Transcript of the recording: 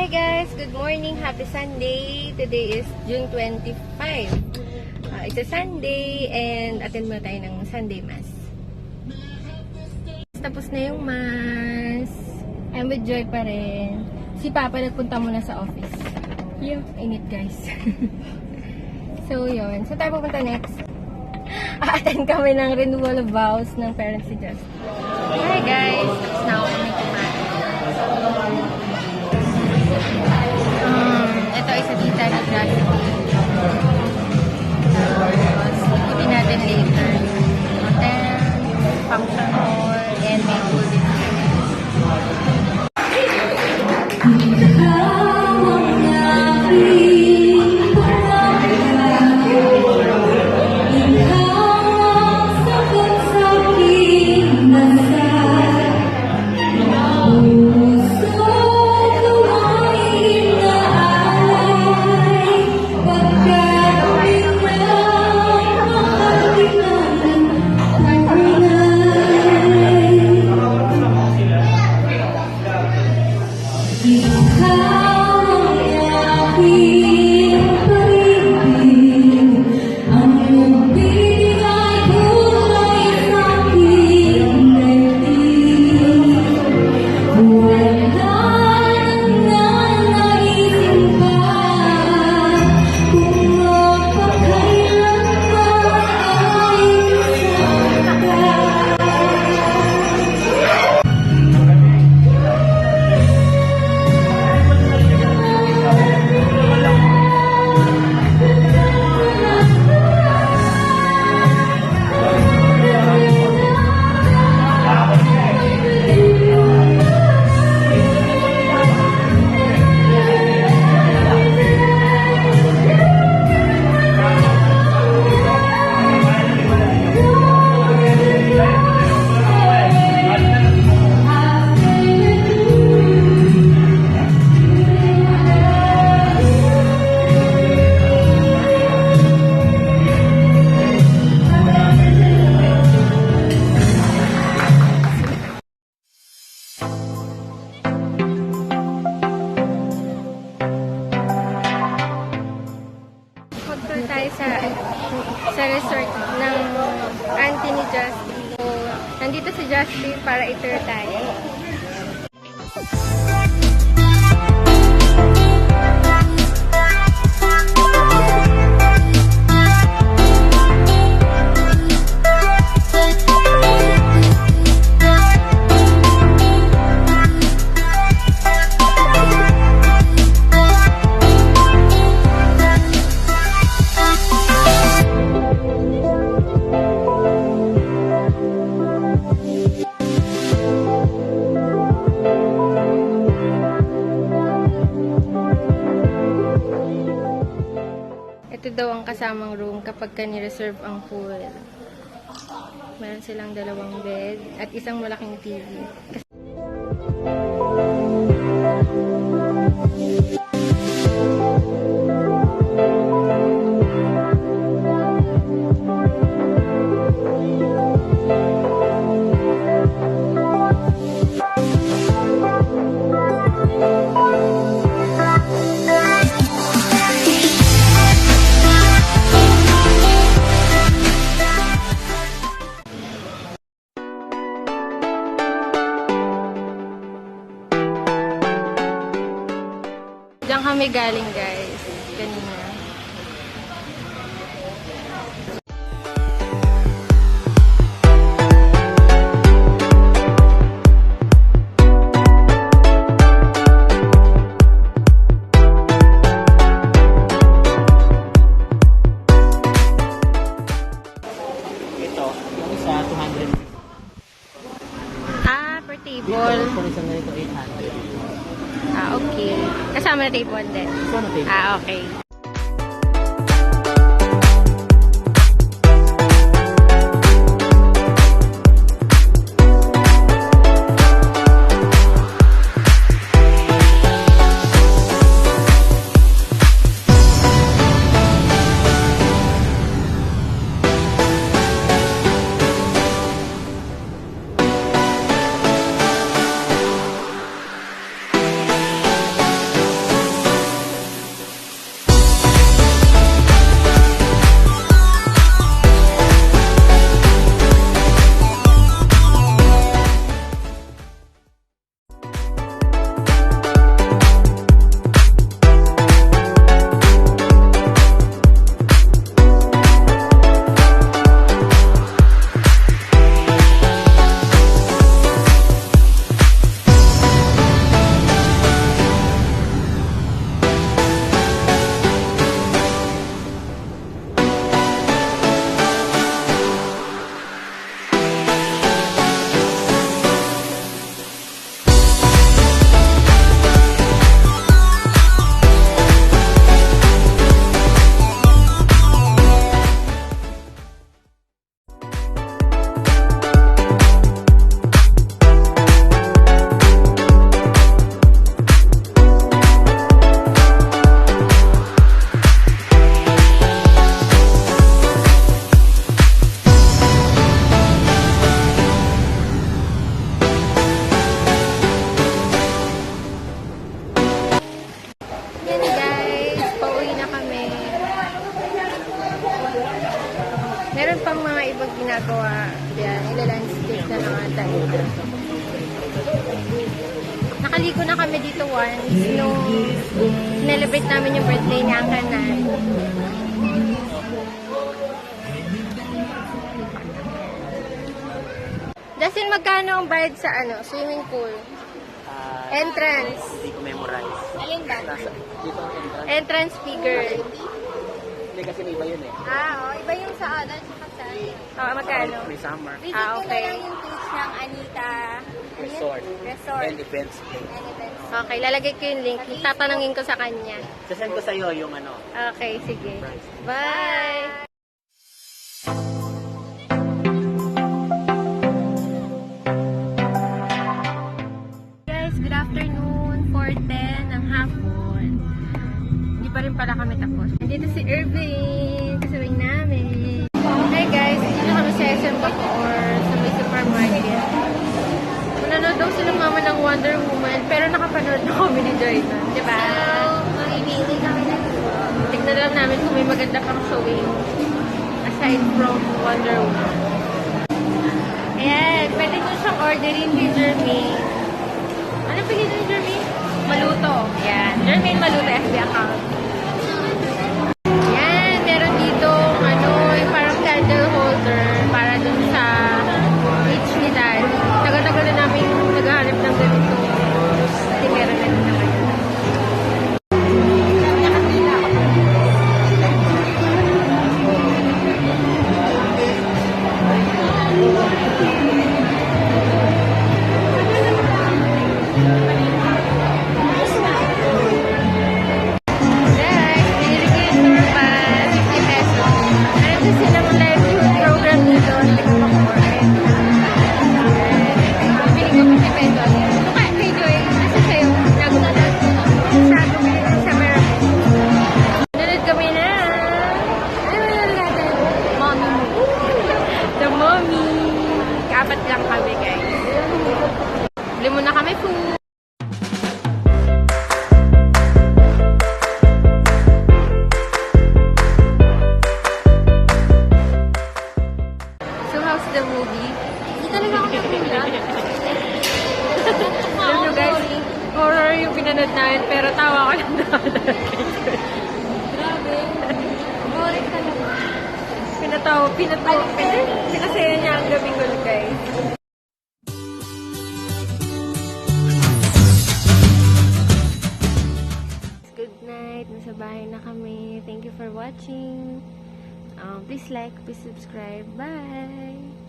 Hi guys! Good morning! Happy Sunday! Today is June 25. It's a Sunday and attend muna tayo ng Sunday Mass. Tapos na yung Mass. I'm with Joy pa rin. Si Papa nagpunta muna sa office. Yung init guys. So yun. So tayo pupunta next. Attend kami ng renewal of vows ng parents si Justin. Hi guys! Tapos na ako may kumain. Ito ay sa tita ni Justin. Tapos ikutin natin later yung hotel, function hall, and may pool din. Sa resort ng auntie ni Justin. So, nandito si Justin para i-tour tayo. Ito daw ang kasamang room kapag ni-reserve ang pool. Meron silang 2 bed at isang malaking TV. Diyan kami galing guys, kanina. Ito, yung isa 200. Per table. Kung isang ganito 800. Okay. Kasama na table din. Kasama table. Okay. ginagawa. Yan, ila-landscape na lang ata ito. Nakaligo na kami dito once nung celebrate namin yung birthday ni Uncle Nan. Justin, magkano ang bayad sa swimming pool? Entrance. Hindi ko memorize. Alin ba? Dito ang entrance. Entrance figure. Hindi kasi may iba yun eh. Iba yung sa adult sa kasal. Magkano? May summer. Visit nyo okay. na lang yung page ng Anita Resort. Resort And events place. and Events. Okay, lalagay ko yung link. Tatanungin ko sa kanya. Sasend ko sa'yo yung ano. Okay, sige. Price. Bye! Guys, good afternoon. 4:10 ng hapon. Hindi pa rin pala kami tapos. Nandito si Irving. Kasabing namin. Hey guys, dito kami sa SM Bacoor sa may supermarket. Mananood daw sila mama ng Wonder Woman pero nakapanood na kami ni Joyna. Diba? Mamimili kami na Tignan lang namin kung may maganda pang showing aside from Wonder Woman. Ayan, pwede nyo siyang orderin kay Jermaine. Ano pili ni Jermaine? Maluto. Ayan, Jermaine Maluto FB account. Ayan, meron dito yung parang candle holder para dun sa beach ni Daddy. Tagal-tagal na namin naghahanap ng ganito. Kasi meron na din na kayo. Guys, binili ko yung tour bus, 50 pesos. Meron din silang livelihood program dito sa Bacoor. Bili ko 50 pesos. Ito kay Joy, nasa sa'yo, nagulat. Sa akin, sa meron. Nanood kami na. Ano nanood natin? Mommy. The Mommy. Apat lang kami, guys. Bili muna kami food. So, how's the movie? Hindi talaga ako nagulat. Alam nyo guys, horror yung pinanood namin, pero tawa ko lang naman. Grabe. Boring talaga. Pinasaya niya ang gabi ko, guys. Good night. Nasa bahay na kami. Thank you for watching. Please like, please subscribe. Bye!